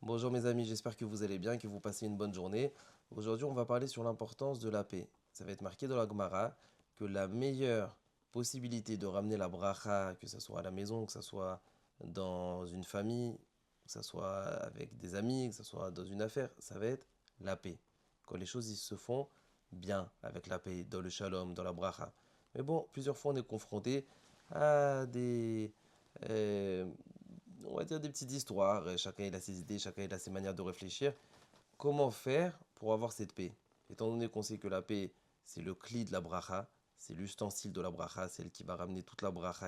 Bonjour mes amis, j'espère que vous allez bien, que vous passez une bonne journée. Aujourd'hui, on va parler sur l'importance de la paix. Ça va être marqué dans la Gemara que la meilleure possibilité de ramener la bracha, que ce soit à la maison, que ce soit dans une famille, que ce soit avec des amis, que ce soit dans une affaire, ça va être la paix. Quand les choses ils se font bien avec la paix, dans le shalom, dans la bracha. Mais bon, plusieurs fois on est confronté à euh, on va dire des petites histoires. Chacun il a ses idées, chacun il a ses manières de réfléchir. Comment faire pour avoir cette paix? Étant donné qu'on sait que la paix, c'est le cli de la bracha, c'est l'ustensile de la bracha, c'est elle qui va ramener toute la bracha,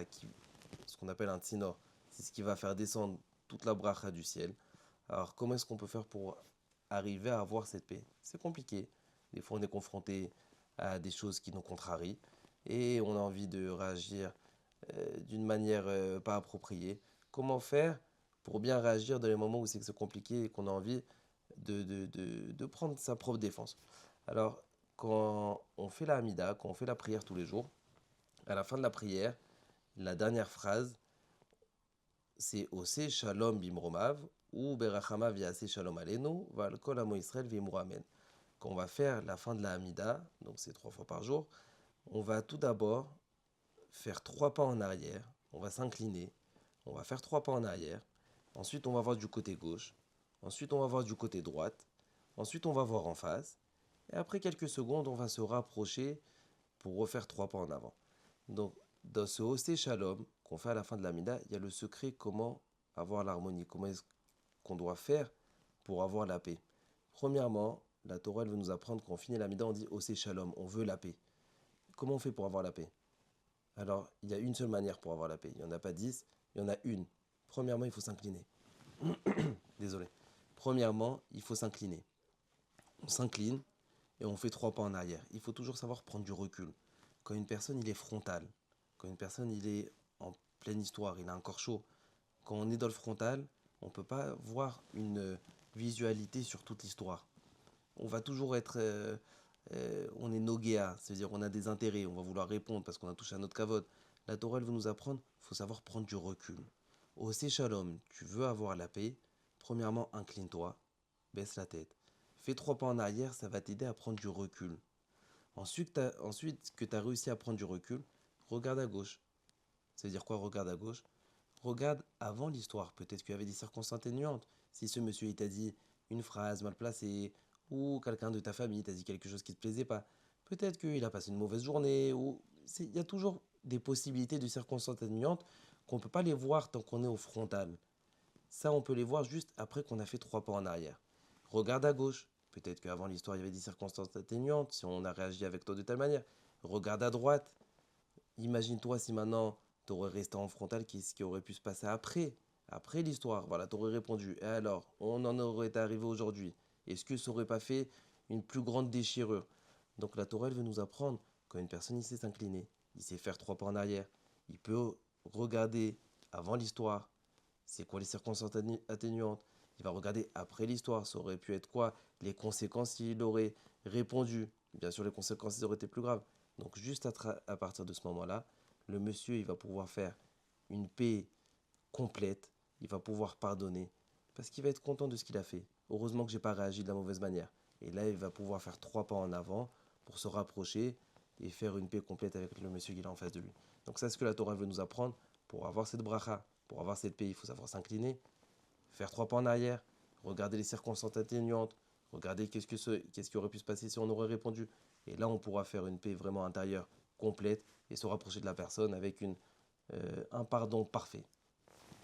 ce qu'on appelle un tsinor. C'est ce qui va faire descendre toute la bracha du ciel. Alors, comment est-ce qu'on peut faire pour arriver à avoir cette paix? C'est compliqué. Des fois, on est confronté à des choses qui nous contrarient et on a envie de réagir d'une manière pas appropriée. Comment faire pour bien réagir dans les moments où c'est que c'est compliqué et qu'on a envie de prendre sa propre défense? Alors, quand on fait la Hamida, quand on fait la prière tous les jours, à la fin de la prière, la dernière phrase, c'est Ose Shalom Bimromav ou Berachama Viase Shalom Alenu, Val Kol Amo Israël Vimru Amen. Quand on va faire la fin de la Hamida, donc c'est 3 fois par jour, on va tout d'abord faire 3 pas en arrière, on va s'incliner, on va faire 3 pas en arrière, ensuite on va voir du côté gauche, ensuite on va voir du côté droite, ensuite on va voir en face, et après quelques secondes on va se rapprocher pour refaire 3 pas en avant. Donc dans ce Hosté Shalom qu'on fait à la fin de la Mida, il y a le secret comment avoir l'harmonie, comment est-ce qu'on doit faire pour avoir la paix. Premièrement, la Torah elle veut nous apprendre qu'on finit la Mida, on dit Hosté Shalom, on veut la paix. Comment on fait pour avoir la paix? Alors, il y a une seule manière pour avoir la paix. Il n'y en a pas 10, il y en a une. Premièrement, il faut s'incliner. Désolé. Premièrement, il faut s'incliner. On s'incline et on fait 3 pas en arrière. Il faut toujours savoir prendre du recul. Quand une personne, il est frontal, quand une personne, il est en pleine histoire, il a un corps chaud, quand on est dans le frontal, on ne peut pas voir une visualité sur toute l'histoire. On va toujours être... on est nogéa, c'est-à-dire on a des intérêts, on va vouloir répondre parce qu'on a touché à notre kavod. La Torah, elle veut nous apprendre, il faut savoir prendre du recul. Au Shalom, tu veux avoir la paix, premièrement, incline-toi, baisse la tête. Fais 3 pas en arrière, ça va t'aider à prendre du recul. Ensuite que tu as réussi à prendre du recul, regarde à gauche. Ça veut dire quoi, regarde à gauche? Regarde avant l'histoire. Peut-être qu'il y avait des circonstances atténuantes. Si ce monsieur il t'a dit une phrase mal placée, ou quelqu'un de ta famille t'a dit quelque chose qui ne te plaisait pas, peut-être qu'il a passé une mauvaise journée, ou il y a toujours des possibilités de circonstances atténuantes qu'on ne peut pas les voir tant qu'on est au frontal. Ça, on peut les voir juste après qu'on a fait 3 pas en arrière. Regarde à gauche. Peut-être qu'avant l'histoire, il y avait des circonstances atténuantes, si on a réagi avec toi de telle manière. Regarde à droite. Imagine-toi si maintenant tu aurais resté en frontal, qu'est-ce qui aurait pu se passer après l'histoire. Voilà, tu aurais répondu. Et alors, on en aurait été arrivé aujourd'hui. Est-ce que ça aurait pas fait une plus grande déchirure? Donc la Torah, elle veut nous apprendre quand une personne il sait s'incliner, il sait faire 3 pas en arrière, il peut regarder avant l'histoire, c'est quoi les circonstances atténuantes. Il va regarder après l'histoire, ça aurait pu être quoi les conséquences s'il aurait répondu. Bien sûr, les conséquences auraient été plus graves. Donc juste à partir de ce moment-là, le monsieur, il va pouvoir faire une paix complète, il va pouvoir pardonner, parce qu'il va être content de ce qu'il a fait. Heureusement que j'ai pas réagi de la mauvaise manière. Et là, il va pouvoir faire 3 pas en avant pour se rapprocher et faire une paix complète avec le monsieur qu'il a en face de lui. Donc ça, c'est ce que la Torah veut nous apprendre. Pour avoir cette bracha, pour avoir cette paix, il faut savoir s'incliner, faire 3 pas en arrière, regarder les circonstances atténuantes, regarder qu'est-ce qui aurait pu se passer si on aurait répondu. Et là, on pourra faire une paix vraiment intérieure, complète, et se rapprocher de la personne avec un pardon parfait.